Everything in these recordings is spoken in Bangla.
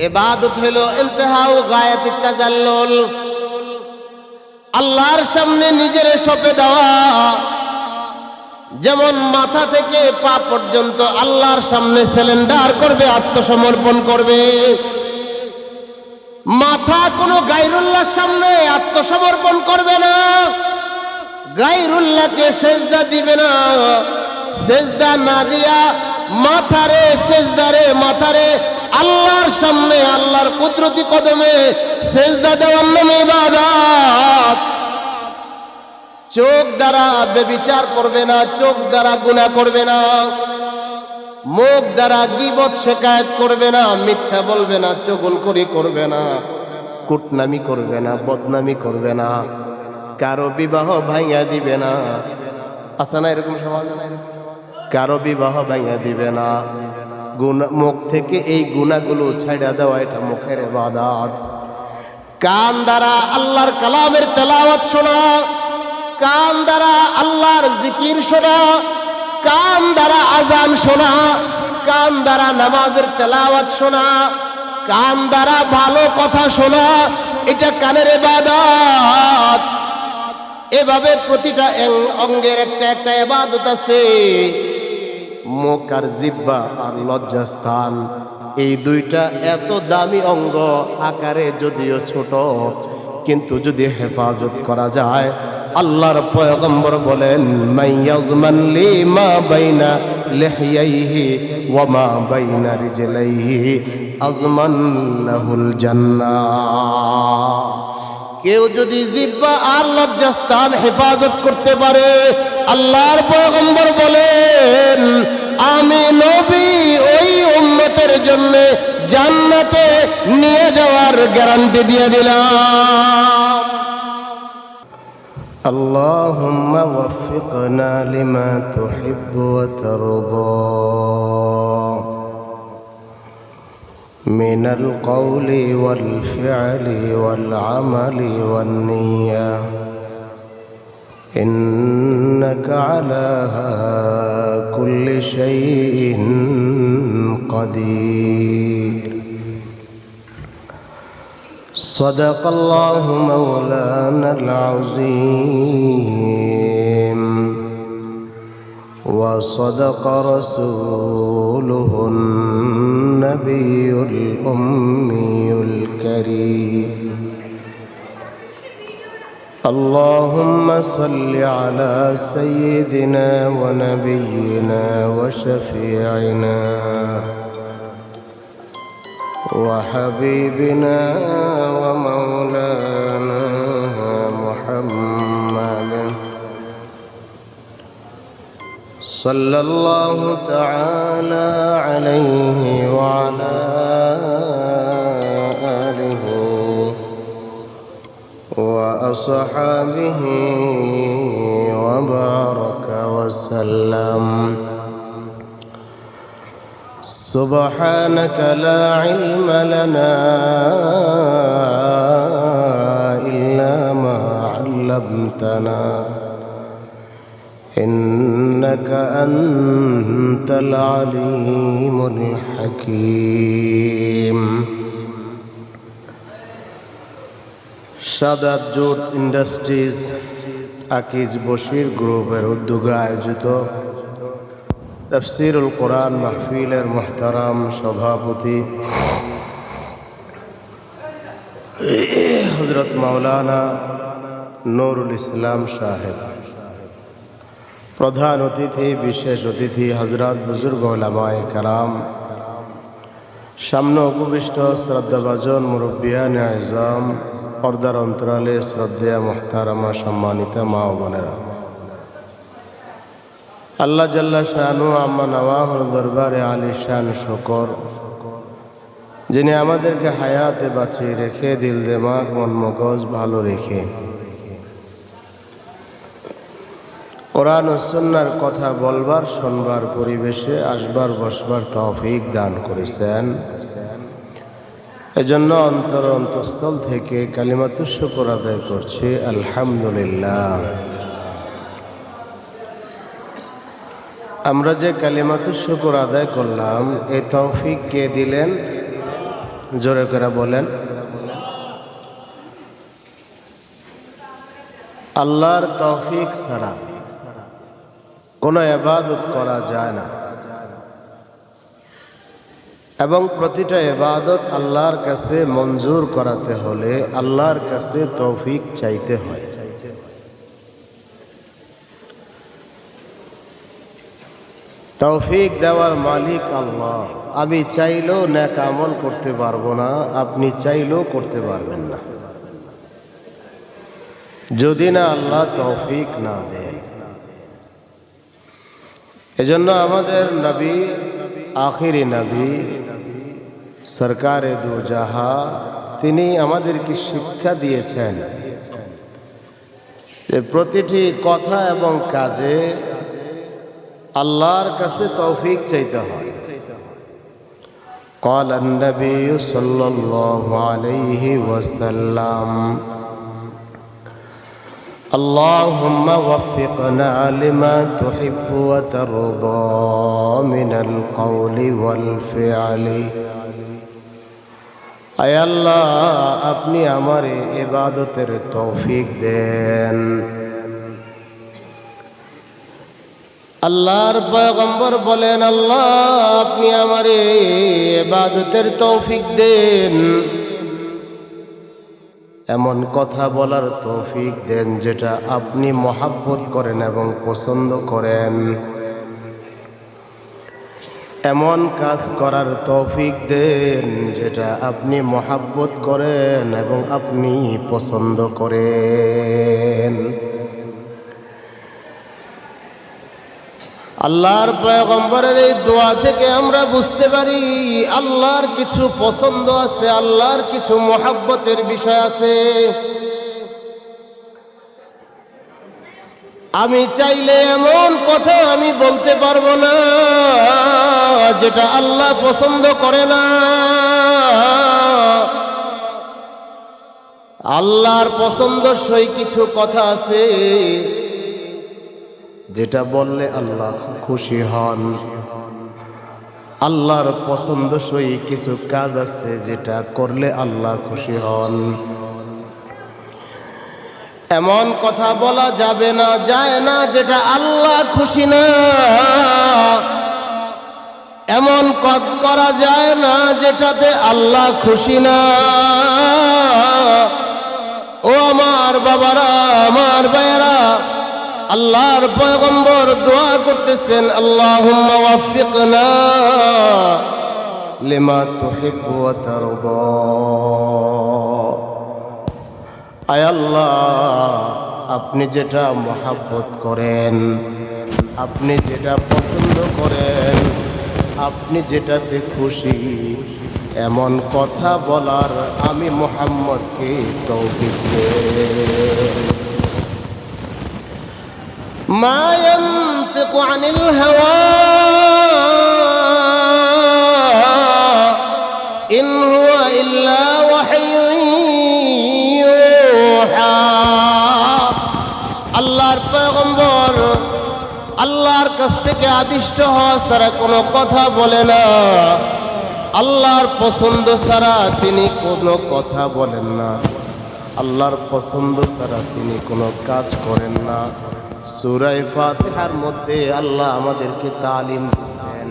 ইবাদত হলো ইন্তেহাউ গায়াতুত তাজাল্লুল, আল্লাহর সামনে নিজের সঁপে দেওয়া। যেমন মাথা থেকে পা পর্যন্ত আল্লাহর সামনে সিলিন্ডার করবে, আত্মসমর্পণ করবে। মাথা কোনো গায়রুল্লাহর সামনে আত্মসমর্পণ করবে না, গায়রুল্লাহকে সেজদা দিবে না। সেজদা না দিয়া মাথারে আল্লাহর সামনে, আল্লাহর কুদরতি কদমে সেজদা দেওয়ার নামে ইবাদত। চোখ দ্বারা ব্যভিচার করবে না, চোখ দ্বারা গুনাহ করবে না, মুখ দ্বারা গীবত শিকায়েত করবে না, মিথ্যা বলবে না, চগলখড়ি করবে না, কুটনামি করবে না, বদনামি করবে না, কারো বিবাহ ভাঙা দিবে না। আছে না এরকম সমাজ? কারো বিবাহ ভাঙা দিবে না। মুখ থেকে এই গুনাহগুলো ছাইড়া দেওয়া, এটা মুখের ইবাদত। কান দ্বারা আল্লাহর কালামের তেলাওয়াত শোনা, কান দ্বারা আল্লাহর জিকির শোনা, কান দ্বারা আজান শোনা, কান দ্বারা নামাজের তেলাওয়াত শোনা, কান দ্বারা ভালো কথা শোনা, এটা কানের ইবাদত। এভাবে প্রতিটা অঙ্গের একটা একটা ইবাদত আছে। মুখ আর জিহ্বা আর লজ্জাস্থান, এই দুইটা এত দামি অঙ্গ, আকারে যদিও ছোট, কিন্তু যদি হেফাজত করা যায়, আল্লাহর পয়গম্বর বলেন, মাইয়াজমান লিমা বাইনা লিহইয়াইহি ওয়া মা বাইনা রিজলাইহি আজমান লাহুল জান্নাহ। কেউ যদি জিহ্বা আর লজ্জাস্থান হেফাজত করতে পারে, আল্লাহর পয়গম্বর বলেন, আমি নবী ওই উম্মতের জন্য জান্নাতে নিয়ে যাওয়ার গ্যারান্টি দিয়ে দিলাম। আল্লাহুম্মা ওয়াফফিকনা লিমা তুহিব্বু ওয়া তারদা من القول والفعل والعمل والنية إنك على كل شيء قدير. صدق الله مولانا العظيم وصدق رسوله النبي الأمي الكريم. اللهم صل على سيدنا ونبينا وشفيعنا وحبيبنا ومولانا محمد صلى الله تعالى عليه وعلى آله وأصحابه وبارك وسلم. سبحانك لا علم لنا إلا ما علمتنا إنك أنت العليم الحكيم. সাদাত জোট ইন্ডাস্ট্রিজ আকিজ বশির গ্রুপের উদ্যোগে আয়োজিত তাফসীরুল কোরআন মাহফিলের মুহতারাম সভাপতি হযরত মাওলানা নুরুল ইসলাম সাহেব, প্রধান অতিথি বিশেষ অতিথি হযরত বুজুর্গ উলামায়ে কেরাম, সামনে উপবিষ্ট শ্রদ্ধাভাজন মুরব্বিয়ানে আযম, পর্দার অন্তরালে শ্রদ্ধেয়া মুহতারামা সম্মানিতা মা ও বোনেরা, আল্লাহ জাল্লা শানু আম্মা নওয়াহুর দরবারে আলিশান শুকর, যিনি আমাদেরকে হায়াতে বাঁচিয়ে রেখে দিল দিমাগ মন মগজ ভালো রেখে কোরআন ও সুন্নাহর কথা বলবার শুনবার পরিবেশে আসবার বসবার তৌফিক দান করেছেন। এজন্য অন্তঃস্থল থেকে কালিমাতুশ শুকর আদায় করছি, আলহামদুলিল্লাহ। আমরা যে কালিমাতুশ শুকর আদায় করলাম, এই তৌফিক কে দিলেন? জোরে করে বলেন। আল্লাহর তৌফিক ছাড়া কোনো ইবাদত করা যায় না, এবং প্রতিটা ইবাদত আল্লাহর কাছে মঞ্জুর করাতে হলে আল্লাহর কাছে তৌফিক চাইতে হয়। তৌফিক দেওয়ার মালিক আল্লাহ। আমি চাইলেও নেক আমল করতে পারবো না, আপনি চাইলেও করতে পারবেন না যদি না আল্লাহ তৌফিক না দেন। এজন্য আমাদের নবী, আখিরি নবী, সরকারে দু জাহা, তিনি আমাদেরকে শিক্ষা দিয়েছেন যে প্রতিটি কথা এবং কাজে আল্লাহর কাছে তৌফিক চাইতে হয়। قال النبي صلى الله عليه وسلم اللهم وفقنا لما تحب وترضى من القول والفعل। আয় আল্লাহ, আপনি আমারে ইবাদতের তৌফিক দেন। আল্লাহর পয়গম্বর বলেন, আল্লাহ আপনি আমারে ইবাদতের তৌফিক দেন, এমন কথা বলার তৌফিক দেন যেটা আপনি মহাব্বত করেন এবং পছন্দ করেন, এমন কাজ করার তৌফিক দেন যেটা আপনি মহাব্বত করেন এবং আপনি পছন্দ করেন। আল্লাহর পয়গম্বরের এই দোয়া থেকে আমরা বুঝতে পারি আল্লাহর কিছু পছন্দ আছে, আল্লাহর কিছু মহাব্বতের বিষয় আছে। আমি চাইলে এমন কথা আমি বলতে পারবো না যেটা আল্লাহ পছন্দ করে না। আল্লাহর পছন্দসই কিছু কথা আছে যেটা বললে আল্লাহ খুশি হন। আল্লাহর পছন্দসই কিছু কাজ আছে যেটা করলে আল্লাহ খুশি হন। এমন কথা বলা যাবে না, যায় না যেটা আল্লাহ খুশি না। এমন কাজ করা যায় না যেটাতে আল্লাহ খুশি না। ও আমার বাবারা, আমার ভাইয়েরা, আল্লাহর পয়গম্বর দোয়া করতেছেন, আল্লাহুম্মা ওয়াফিকনা লিমা তুহিব্বু ওয়া তারদা। আয় আল্লাহ, আপনি যেটা মহাব্বত করেন, আপনি যেটা পছন্দ করেন, আপনি যেটাতে খুশি, এমন কথা বলার আমি মুহাম্মদকে তৌফিক দেন। মা ইয়ানতিকু আনিল হাওয়া ইন হুয়া ইল্লা ওয়াহয়ুন ইউহা। আল্লাহর পয়গম্বর আল্লাহর কাছ থেকে আদিষ্ট হওয়া ছাড়া কোনো কথা বলে না। আল্লাহর পছন্দ ছাড়া তিনি কোনো কথা বলেন না। আল্লাহর পছন্দ ছাড়া তিনি কোনো কাজ করেন না। সূরা ফাতিহার মধ্যে আল্লাহ আমাদেরকে তালিম দিয়েছেন,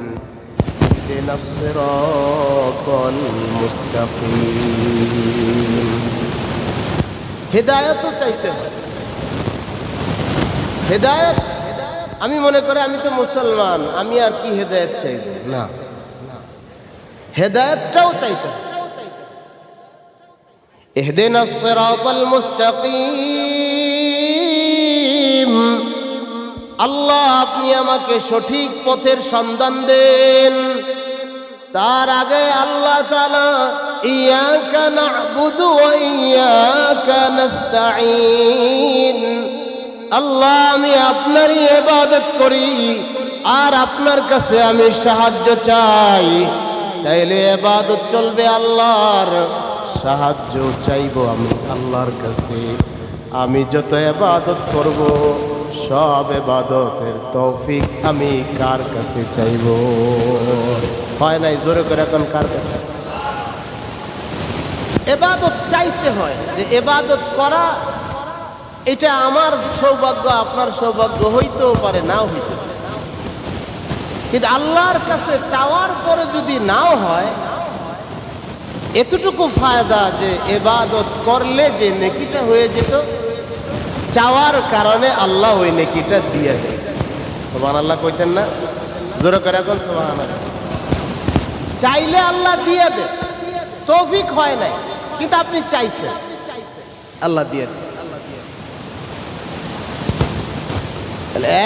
ইহদিনাস সিরাতাল মুস্তাকিম। হেদায়েত চাইতে হয়। হেদায়েত, আমি মনে করি আমি তো মুসলমান, আমি আর কি হেদায়েত চাইব না, হেদায়েতটাও চাইতে হয়। ইহদিনাস সিরাতাল মুস্তাকিম। আল্লাহ আপনি আমাকে সঠিক পথের সন্ধান দেন। তার আগে আল্লাহ তাআলা ইয়াকা না'বুদু ওয়া ইয়াকা নাস্তাঈন। আল্লাহ আমি আপনারই ইবাদত করি আর আপনার কাছে আমি সাহায্য চাই। তাইলে ইবাদত চলবে আল্লাহর, সাহায্য চাইব আমি আল্লাহর কাছে। আমি যত ইবাদত করব সব ইবাদতের তৌফিক আমি কার কাছে চাইব? হয় নাই? জোরে করে এখন কার কাছে? ইবাদত চাইতে হয়, যে ইবাদত করা এটা আমার সৌভাগ্য, আপনার সৌভাগ্য হইতেও পারে, নাও হইতে পারে। কিন্তু আল্লাহর কাছে চাওয়ার পরে যদি নাও হয়, এতটুকু ফায়দা যে ইবাদত করলে যে নেকিটা হয়ে যেত, চাওয়ার কারণে আল্লাহ ওই নেকিটা দিয়ে দেয়। সুবহানাল্লাহ কইতেন না? জোরে করে এখন সুবহানাল্লাহ। চাইলে আল্লাহ দিয়ে দেয়, তৌফিক হয় নাই, কিন্তু আপনি চাইছেন, আল্লাহ দিয়ে দেয়।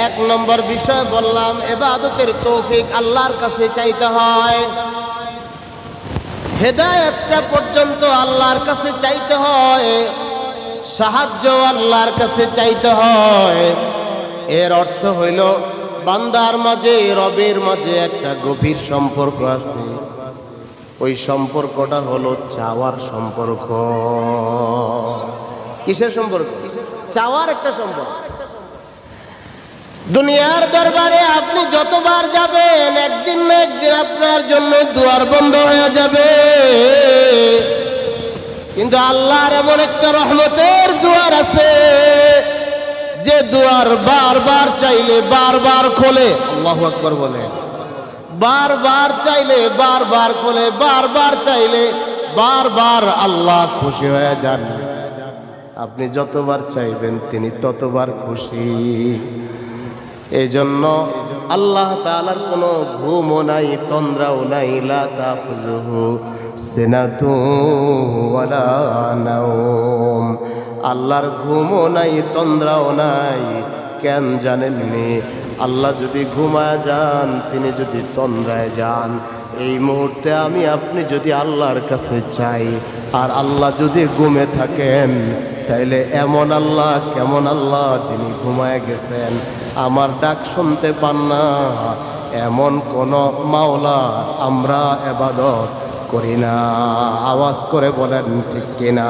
এক নম্বর বিষয় বললাম, ইবাদতের তৌফিক আল্লাহর কাছে চাইতে হয়, হেদায়েতটা পর্যন্ত আল্লাহর কাছে চাইতে হয়, সাহায্য আল্লাহর কাছে চাইতে হয়। এর অর্থ হইল বান্দার মাঝে রবের মাঝে একটা গভীর সম্পর্ক আছে, ওই সম্পর্কটা হলো চাওয়ার সম্পর্ক। কিসের সম্পর্ক? চাওয়ার একটা সম্পর্ক। দুনিয়ার দরবারে আপনি যতবার যাবেন, একদিন না একদিন আপনার জন্য দুয়ার বন্ধ হয়ে যাবে, কিন্তু আল্লাহর এমন একটা রহমতের দুয়ার আছে, যে দুয়ার বারবার চাইলে বারবার খোলে। আল্লাহু আকবার বলে। বারবার চাইলে বারবার খোলে, বারবার চাইলে বারবার আল্লাহ খুশি হয়ে যান। আপনি যতবার চাইবেন তিনি ততবার খুশি। এই জন্য আল্লাহ তাআলার কোনো ঘুমও নাই, তন্দ্রাও নাই, লা তাখুযুহু সিনাতুন ওয়ালা নাওম। আল্লাহর ঘুমও নাই, তন্দ্রাও নাই। কেন জানেননি? আল্লাহ যদি ঘুমায় যান, তিনি যদি তন্দ্রায় যান, এই মুহূর্তে আমি আপনি যদি আল্লাহর কাছে চাই, আর আল্লাহ যদি ঘুমে থাকেন, তাইলে এমন আল্লাহ কেমন আল্লাহ যিনি ঘুমায় গেছেন, আমার ডাক শুনতে পান না, এমন কোন মাওলা আমরা ইবাদত করি না। আওয়াজ করে বলেন ঠিক কিনা?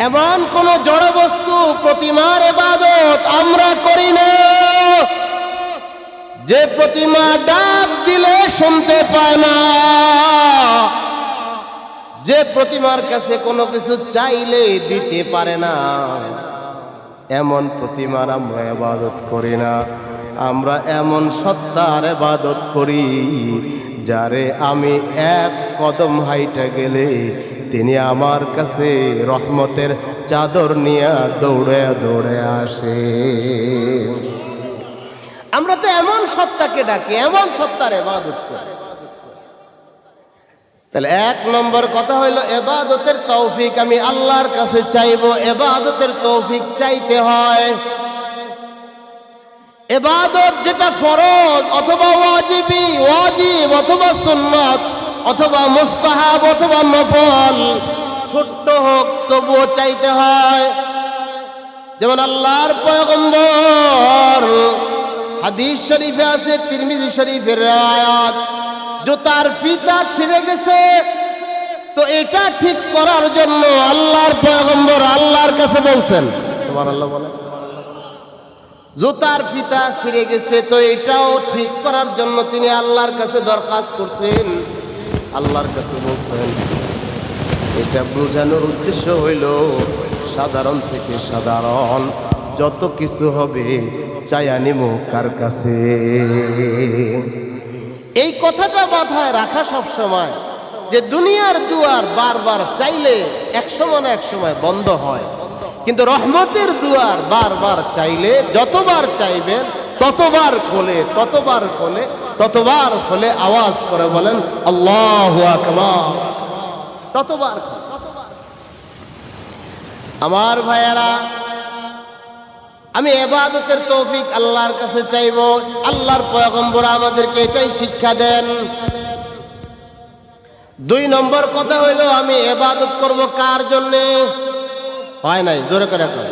এমন কোন জড় বস্তু, প্রতিমার ইবাদত আমরা করি না, যে প্রতিমা ডাক দিলে শুনতে পায় না, যে প্রতিমার কাছে কোনো কিছু চাইলে দিতে পারে না, এমন প্রতিমার আমরা ইবাদত করি না। আমরা এমন সত্তার ইবাদত করি, যারে আমি এক কদম হাইটা গেলে তিনি আমার কাছে রহমতের চাদর নিয়ে দৌড়ে দৌড়ে আসে। আমরা তো এমন সত্তাকে ডাকি, এমন সত্তার ইবাদত করি। তাহলে এক নম্বর কথা হইল, ইবাদতের তৌফিক আমি আল্লাহর কাছে চাইবো। ইবাদতের তৌফিক চাইতে হয়। ইবাদত যেটা ফরজ অথবা ওয়াজিব অথবা সুন্নাত অথবা মুস্তাহাব অথবা নফল, ছোট্ট হোক তবুও চাইতে হয়। যেমন আল্লাহর পয়গম্বর, হাদিস শরীফে আছে, তিরমিজি শরীফের riwayat, জুতার ফিতা ছিঁড়ে গেছে, তো এটা ঠিক করার জন্য আল্লাহর পয়গম্বর আল্লাহর কাছে বলছেন। সুবহানাল্লাহ বলেন। জুতার ফিতা ছিঁড়ে গেছে, তো এটাও ঠিক করার জন্য তিনি আল্লাহর কাছে দরখাস্ত করছেন, আল্লাহর কাছে বলছেন। এটা বোঝানোর উদ্দেশ্য হইল, সাধারণ থেকে সাধারণ যত কিছু হবে চাইয়া নিমু কার কাছে। এই কথাটা মাথায় রাখা সব সময়, যে দুনিয়ার দুয়ার বারবার চাইলে এক সময় না এক সময় বন্ধ হয়, কিন্তু রহমতের দুয়ার বারবার চাইলে যতবার চাইবেন ততবার খোলে, ততবার খোলে, ততবার খোলে। আওয়াজ করে বলেন আল্লাহু আকবার। ততবার খোলে। আমার ভাইয়েরা, আমি ইবাদতের তৌফিক আল্লাহর কাছে চাইব। আল্লাহর পয়গম্বর আমাদেরকে এটাই শিক্ষা দেন। দুই নম্বর কথা হইল, আমি ইবাদত করব কার জন্যে? হয় নাই, জোরে করে এখন।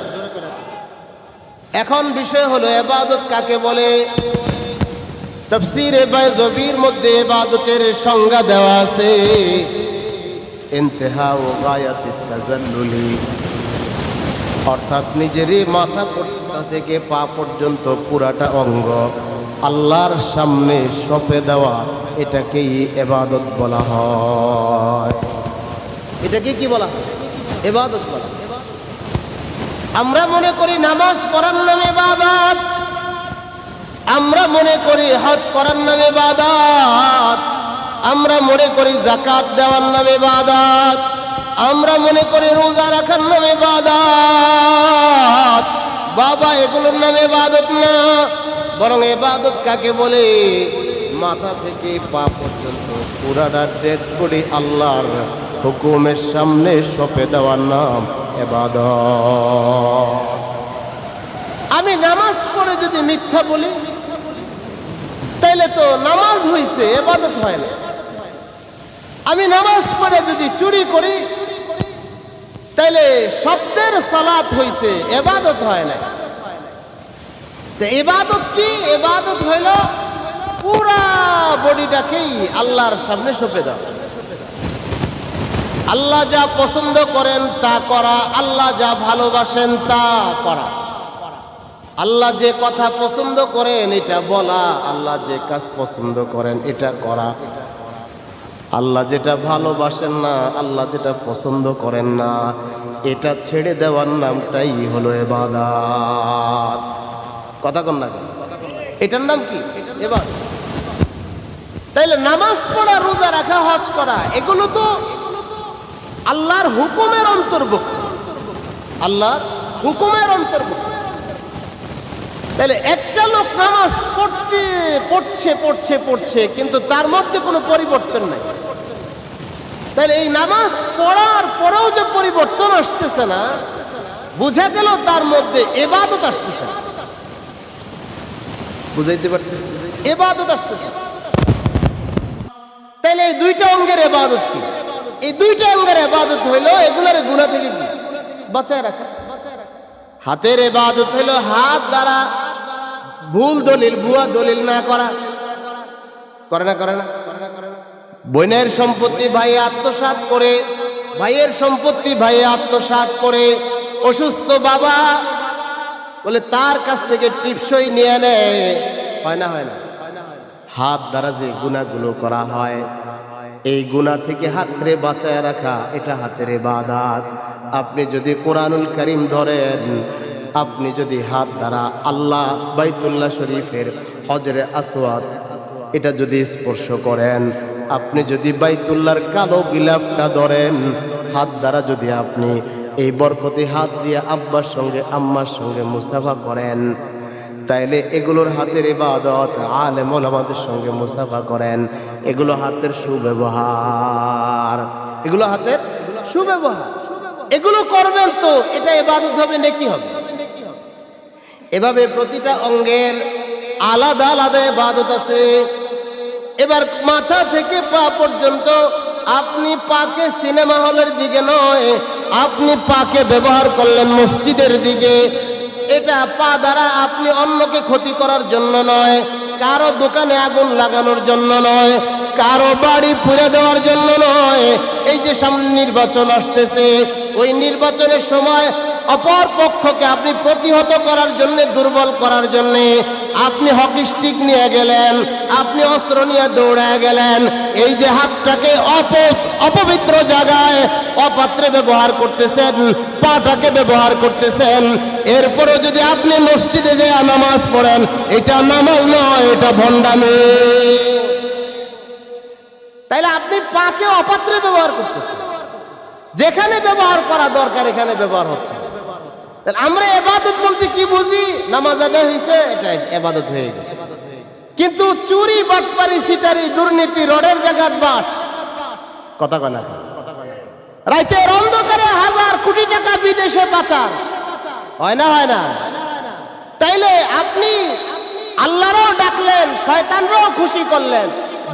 এখন বিষয় হলো ইবাদত কাকে বলে। তাফসীরে বাইজাবির মধ্যে ইবাদতের সংজ্ঞা দেওয়া আছে, ইনতিহা ও গায়াতুত তাজাল্লুলি, অর্থাৎ নিজেরই মাথা থেকে পা পর্যন্ত পুরাটা অঙ্গ আল্লাহর সামনে সঁপে দেওয়া, এটাকেই ইবাদত বলা হয়। এটাকে কি বলা হয়? ইবাদত বলা। আমরা মনে করি নামাজ পড়ার নামে ইবাদত, আমরা মনে করি হজ করার নামে ইবাদত, আমরা মনে করি যাকাত দেওয়ার নামে ইবাদত, আমরা মনে করি রোজা রাখার নামে ইবাদত। বাবা, এগুলোর নামে ইবাদত না, বরং ইবাদত কাকে বলে? মাথা থেকে পা পর্যন্ত পুরাটা ডেড বডি আল্লাহর হুকুমের সামনে সঁপে দেওয়ার নাম ইবাদত। আমি নামাজ পড়ে যদি মিথ্যা বলি, তাইলে তো নামাজ হইছে, ইবাদত হয় না। আমি নামাজ পড়ে যদি চুরি করি, তাইলে শব্দের সালাত হইছে, ইবাদত হয় না। তো ইবাদত কি? ইবাদত হইল পুরা বডিটাকেই আল্লাহর সামনে সঁপে দাও। আল্লাহ যা পছন্দ করেন তা করা, আল্লাহ যা ভালোবাসেন তা করা, আল্লাহ যে কথা পছন্দ করেন এটা বলা, আল্লাহ যে কাজ পছন্দ করেন এটা করা, আল্লাহ যেটা ভালোবাসেন না, আল্লাহ যেটা পছন্দ করেন না, এটা ছেড়ে দেওয়ার নামটাই হলো ইবাদত। কথা কন না? এটার নাম কি? ইবাদত। তাইলে নামাজ পড়া, রোজা রাখা, হজ করা, এগুলো তো আল্লাহর হুকুমের অন্তর্ভুক্ত, আল্লাহর হুকুমের অন্তর্ভুক্ত। তাহলে একটা লোক নামাজ পড়ছে কিন্তু তার মধ্যে কোনো পরিবর্তন নাই। তাহলে এই নামাজ পড়ার পরেও যে পরিবর্তন আসতেছে না, বুঝা গেল তার মধ্যে ইবাদত আসতেছে না। বুঝাইতে পারতেছে? ইবাদত আসতেছে। তাহলে এই দুইটা অঙ্গের ইবাদত কি? এই দুইটা অঙ্গের ইবাদত হইল এগুলোর গুনাহ থেকে বাঁচায় রাখা। হাতের ইবাদত হইল হাত দ্বারা ভুল দলিল, ভুয়া দলিল না করা। করে না? করে না? বোনের সম্পত্তি ভাই আত্মসাৎ করে, ভাইয়ের সম্পত্তি ভাই আত্মসাৎ করে, অসুস্থ বাবা বলে তার কাছ থেকে টিপসই নিয়ে নেয়, হয় না? হয় না? হাত দ্বারা যে গুনাহগুলো করা হয়, এই গুনাহ থেকে হাতরে বাঁচায় রাখা, এটা হাতের ইবাদত। আপনি যদি কোরআনুল কারীম ধরেন, আপনি যদি হাত দ্বারা আল্লাহ বাইতুল্লাহ শরীফের হজরে আসওয়াদ এটা যদি স্পর্শ করেন, আপনি যদি বাইতুল্লাহর কালো গিলাফটা ধরেন, হাত দ্বারা যদি আপনি এই বরকতি হাত দিয়ে আব্বার সঙ্গে আম্মার সঙ্গে মুসাফা করেন, তাইলে এগুলোর হাতের ইবাদত। আলেম ওলামাদের সঙ্গে মুসাফা করেন, এগুলো হাতের সুব্যবহার, এগুলো হাতের সুব্যবহার। এগুলো করবেন তো এটা ইবাদত হবে, নেকি হবে। এভাবে প্রতিটা অঙ্গের আলাদা আলাদা ইবাদত আছে। এবার মাথা থেকে পা পর্যন্ত আপনি পাকে সিনেমা হলের দিকে নয়, আপনি পাকে ব্যবহার করলেন মসজিদের দিকে। এটা পা দ্বারা আপনি অন্যকে ক্ষতি করার জন্য নয়, কারো দোকানে আগুন লাগানোর জন্য নয়, কারো বাড়ি পুড়ে দেওয়ার জন্য নয়। এই যে সামনে নির্বাচন আসতেছে, ওই নির্বাচনের সময় অপর পক্ষকে আপনি প্রতিহত করার জন্য, দুর্বল করার জন্য আপনি হকি স্টিক নিয়ে গেলেন, আপনি অস্ত্র নিয়ে দৌড়ায় গেলেন। এই যে হাতটাকে অপবিত্র জায়গায় অপাত্রে ব্যবহার করতেছেন, পাটাকে ব্যবহার করতেছেন, এরপরও যদি আপনি মসজিদে যেয়ে নামাজ পড়েন, এটা নামাজ নয়, এটা ভণ্ডামি। তাইলে আপনি পাকে অপাত্রে ব্যবহার করতেছেন, যেখানে ব্যবহার করা দরকার এখানে ব্যবহার হচ্ছে। আমরা ইবাদত বলতে কি বুঝি? নামাজ আদায় হয়েছে, এটা ইবাদত হয়ে গেছে। কিন্তু চুরি, বাটপারি, সিটারি, দুর্নীতি, রোডের জায়গায় বাস, কথা কনা, রাতের অন্ধকারে হাজার কোটি টাকা বিদেশে পাচার, হয় না? হয় না? তাইলে আপনি আল্লাহরও ডাকলেন, শয়তানরাও খুশি করলেন,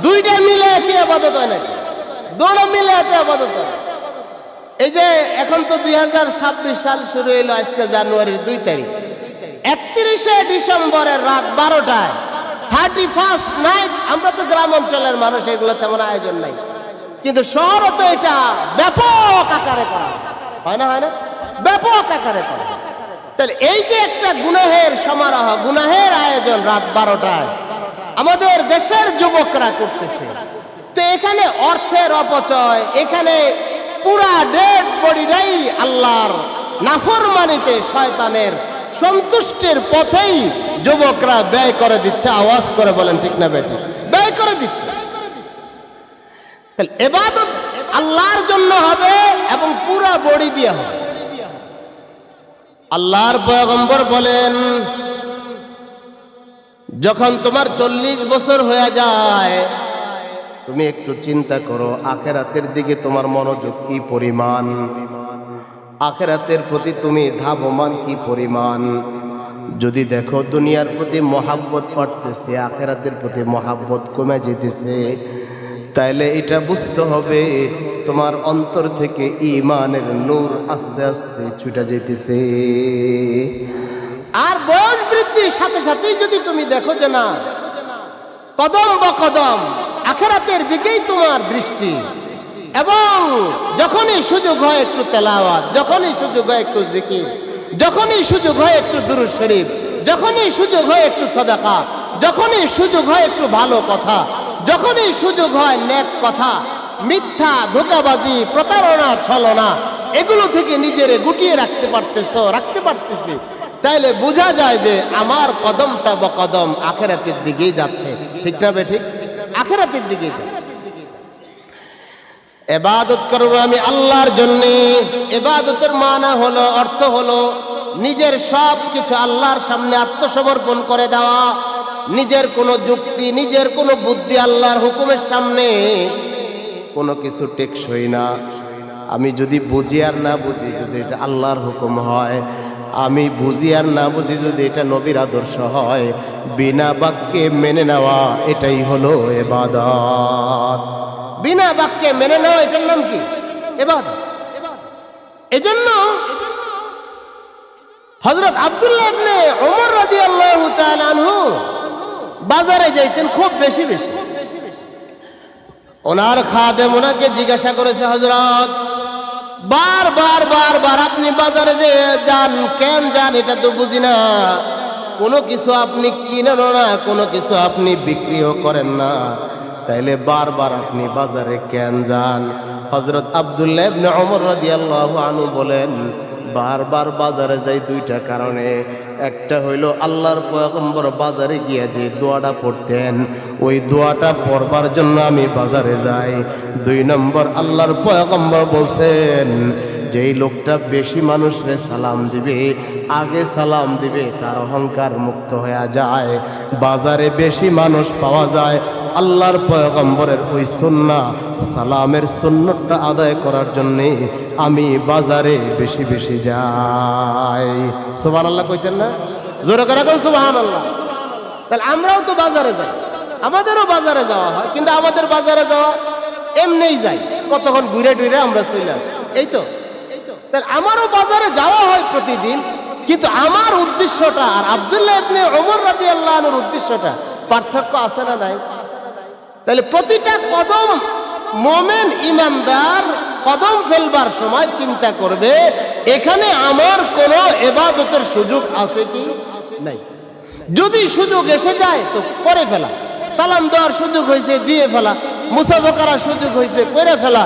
দুইটা মিলে কি ইবাদত হয় নাকি? দুটো মিলে এত ইবাদত হয়। এই যে এখন তো 2026 সাল শুরু হইলো, আজকে জানুয়ারির 2 তারিখ, 31শে ডিসেম্বরের রাত 12টায় 31st নাইট। আমরা তো গ্রাম অঞ্চলের মানুষ, এগুলো তেমন আয়োজন নাই, কিন্তু শহরে তো এটা ব্যাপক আকারে করা হয় না? হয় না? ব্যাপক আকারে করা। তাহলে এই যে একটা গুনাহের সমারোহ, গুনাহের আয়োজন রাত 12টায়, আমাদের দেশের যুবকরা করতেছে। তো এখানে অর্থের অপচয়, এখানে পুরা ডেড বডিটাই আল্লাহর নাফরমানিতে শয়তানের সন্তুষ্টির পথেই যুবকরা ব্যয় করে দিচ্ছে। আওয়াজ করে বলেন ঠিক না বেটি? ব্যয় করে দিচ্ছে। তাহলে ইবাদত আল্লাহর জন্য হবে এবং পুরা বডি দিয়ে হবে। আল্লাহর পয়গম্বর বলেন, যখন তোমার 40 বছর হয়ে যায়, তুমি একটু চিন্তা করো আখিরাতের দিকে তোমার মনোযোগ কি পরিমাণ, আখিরাতের প্রতি তুমি ধাবমান কি পরিমাণ। যদি দেখো দুনিয়ার প্রতি মহাব্বত বাড়তেছে, আখিরাতের প্রতি মহাব্বত কমে যেতেছে, তাইলে এটা বুঝতে হবে তোমার অন্তর থেকে ঈমানের নূর আস্তে আস্তে ছুটে যেতেছে। আর বয়স বৃদ্ধির সাথে সাথেই যদি তুমি দেখো যে না, কদম বকদম আখিরাতের দিকেই তোমার দৃষ্টি, এবং যখনই সুযোগ হয় একটু তেলাওয়াত, যখনই সুযোগ হয় একটু জিকির, যখনই সুযোগ হয় একটু দুরূদ শরীফ, যখনই সুযোগ হয় একটু সাদাকা, যখনই সুযোগ হয় একটু ভালো কথা, যখনই সুযোগ হয় নেক কথা, মিথ্যা ধোঁকাবাজি প্রতারণা ছলনা এগুলো থেকে নিজেরে গুটিয়ে রাখতে পারতেছি, তাইলে বোঝা যায় যে আমার কদমটা বকদম আখিরাতের দিকেই যাচ্ছে। ঠিক না বে ঠিক? আখিরাতের দিকেই যাচ্ছে। ইবাদত করব আমি আল্লাহর জন্য। ইবাদতের মানা হলো, অর্থ হলো নিজের সব কিছু আল্লাহর সামনে আত্মসমর্পণ করে দেওয়া। নিজের কোনো যুক্তি, নিজের কোনো বুদ্ধি আল্লাহর হুকুমের সামনে কোনো কিছু টেকসই না। আমি যদি বুঝি আর না বুঝি, যদি এটা আল্লাহর হুকুম হয়, আমি বুঝি আর না বুঝি যদি এটা নবীর আদর্শ হয়, বিনা বাক্যে মেনে নেওয়া এটাই হলো ইবাদত। বিনা বাক্যে মেনে নেওয়া এটার নাম কি? ইবাদত। এজন্য হযরত আব্দুল্লাহ ইবনে ওমর রাদিয়াল্লাহু তাআলা আনহু বাজারে যাইতেন খুব বেশি বেশি। ওনার খাদেম ওনাকে জিজ্ঞাসা করেছে, হযরত বারবার আপনি বাজারে যে যান, কেন যান এটা তো বুঝি না, কোনো কিছু আপনি কিনেন না, কোনো কিছু আপনি বিক্রিও করেন না, তাইলে বারবার আপনি বাজারে কেন যান? হযরত আব্দুল্লাহ ইবনে ওমর রাদিয়াল্লাহু আনহু বলেন, বারবার বাজারে যাই দুইটা কারণে। একটা হইল আল্লাহর পয়গম্বর বাজারে গিয়ে যে দোয়াটা পড়তেন, ওই দোয়াটা পড়বার জন্য আমি বাজারে যাই। 2 নম্বর, আল্লাহর পয়গম্বর বলছেন যেই লোকটা বেশি মানুষরে সালাম দিবে, আগে সালাম দিবে, তার অহংকার মুক্ত হয়ে যায়। বাজারে বেশি মানুষ পাওয়া যায়, আল্লাহর পয়গম্বরের ওই সুন্নাহ সালামের সুন্নতটা আদায় করার জন্যে আমি বাজারে বেশি বেশি যাই। সুবহানাল্লাহ কইতেন না? জোরে করে কই সুবহানাল্লাহ। তাহলে আমরাও তো বাজারে যাই, আমাদেরও বাজারে যাওয়া হয়, কিন্তু আমাদের বাজারে যাওয়া এমনিই যাই, কতক্ষণ ঘুরে টুরে আমরা চলে আসি, এই তো। তাহলে আমারও বাজারে যাওয়া হয় প্রতিদিন, কিন্তু আমার উদ্দেশ্যটা আর আব্দুল্লাহ ইবনে ওমর রাদিয়াল্লাহু আনহুর উদ্দেশ্যটা পার্থক্য আছে না নাই? তাহলে প্রতিটা কদম মুমিন ইমানদার কদম ফেলবার সময় চিন্তা করবে এখানে আমার কোনো ইবাদতের সুযোগ আছে কি নাই। যদি সুযোগ এসে যায় তো করে ফেলা, সালাম দেওয়ার সুযোগ হয়েছে দিয়ে ফেলা, মুসাফা করার সুযোগ হয়েছে করে ফেলা,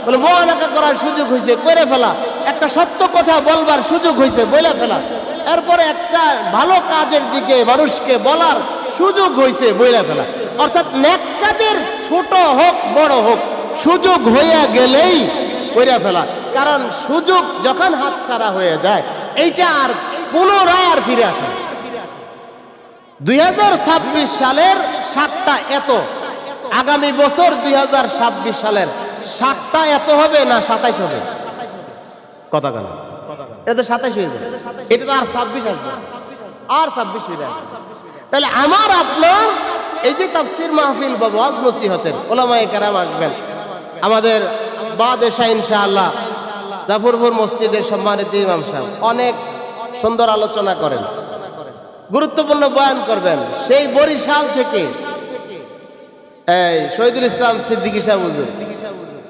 বলে মুআনাকা করার সুযোগ হয়েছে করে ফেলা, একটা সত্য কথা বলবার সুযোগ হয়েছে বলে ফেলা, এরপরে একটা ভালো কাজের দিকে মানুষকে বলার সুযোগ হয়েছে বলে ফেলা। অর্থাৎ নেক কাজের ছোট হোক বড় হোক সুযোগ হইয়া গেলেই করে ফেলা। কারণ সুযোগ যখন হাতছাড়া হয়ে যায় এইটা আর পুনরায় আর ফিরে আসে না। 2026 সালের 7টা এত, আগামী বছর 2026 সালের 7টা এত হবে না 27 হবে? কথা কেন? এটা তো 27 হয়ে যাবে, এটা তো আর 26 আসবে, আর 26 হয়ে যাবে। তাহলে আমার আপনার এই যে তাফসীর মাহফিল বা ওয়াজ নসিহতের ওলামায়ে কেরাম আসবেন আমাদের বাদেশা ইনশাআল্লাহ, জাফরপুর মসজিদের সম্মানিত ইমাম সাহেব অনেক সুন্দর আলোচনা করেন, গুরুত্বপূর্ণ বয়ান করবেন। সেই বরিশাল থেকে এই শহীদুল ইসলাম সিদ্দিকী সাহেব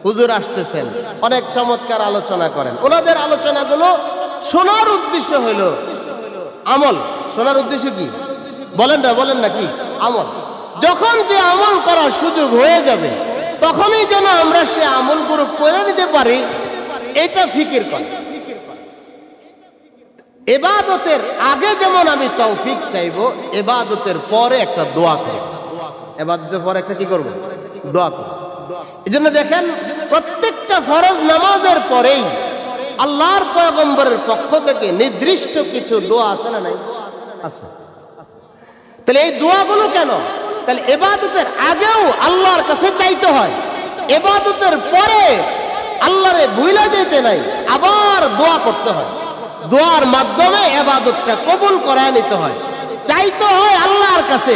হুজুর আসতেছেন, অনেক চমৎকার আলোচনা করেন। ওনাদের আলোচনাগুলো শোনার উদ্দেশ্য হইল আমল। শোনার উদ্দেশ্য কি বলেন না কি? আমল। যখন যে আমল করার সুযোগ হয়ে যাবে তখনই যেন আমরা সে আমলগুলো করে নিতে পারি, এটা ফিকির করে। ইবাদতের আগে যেমন আমি তৌফিক চাইবো, ইবাদতের পরে একটা দোয়া করব। ইবাদতের পরে একটা কি করব? দোয়া করব। এজন্য দেখেন প্রত্যেকটা ফরজ নামাজের পরেই আল্লাহর পয়গম্বরের পক্ষ থেকে নির্দিষ্ট কিছু দোয়া আছে না নাই? আছে। তাহলে এই দোয়াগুলো কেন? তাহলে ইবাদতের আগেও আল্লাহর কাছে চাইতে হয়, ইবাদতের পরে আল্লাহরে ভুলে যেতে নাই, আবার দোয়া করতে হয়। দোয়ার মাধ্যমে ইবাদতটা কবুল করায় নিতে হয়। চাইতে হয় আল্লাহর কাছে,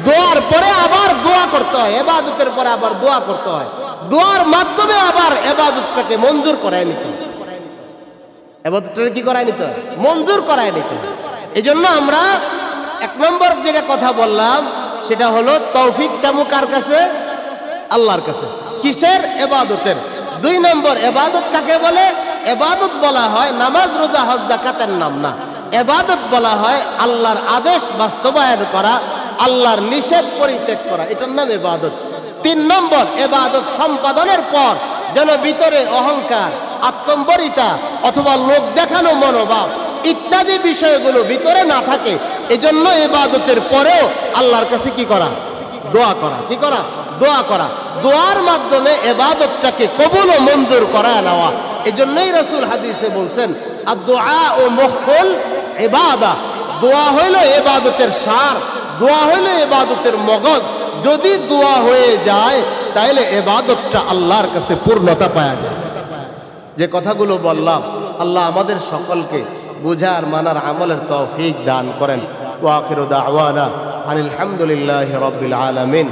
দোয়ার পরে আবার দোয়া করতে হয়, ইবাদতের পরে আবার দোয়া করতে হয়। দোয়ার মাধ্যমে আবার ইবাদতটাকে মঞ্জুর করায় নিতে হয়। ইবাদতটাকে কি করায় নিতে হয়? মঞ্জুর করায় নিতে হয়। এজন্য আমরা এক নম্বর যেটা কথা বললাম সেটা হলো তৌফিক চামু কার কাছে? আল্লাহর কাছে। কিসের? ইবাদতের। 2 নম্বর, ইবাদত কাকে বলে? ইবাদত বলা হয় নামাজ, রোজা, হজ, যাকাতের নাম না। ইবাদত বলা হয় আল্লাহর আদেশ বাস্তবায়ন করা, আল্লাহর নিষেধ পরিত্যাগ করা, এটার নাম ইবাদত। 3 নম্বর, ইবাদত সম্পাদনের পর যেন ভিতরে অহংকার, আত্মম্বরিতা অথবা লোক দেখানো মনোভাব ইত্যাদি বিষয়গুলো ভিতরে না থাকে। এজন্য ইবাদতের পরেও আল্লাহর কাছে কি করা? দোয়া করা। কি করা? দোয়া করা। দোয়ার মাধ্যমে ইবাদতটাকে কবুল ও মঞ্জুর করায় নেওয়া। এজন্যই রাসূল হাদিসে বলছেন আদ-দুআ ও মুখুল ইবাদা। দোয়া হইল ইবাদতের সার, দোয়া হইল ইবাদতের মগজ। যদি দোয়া হয়ে যায় তাহলে ইবাদতটা আল্লাহর কাছে পূর্ণতা পাওয়া যায়। যে কথাগুলো বললাম আল্লাহ আমাদের সকলকে বুঝার, মানার, আমলের তৌফিক দান করেন। ওয়া আখিরু দাওয়ানা আনিল হামদুলিল্লাহি রাব্বিল আলামিন।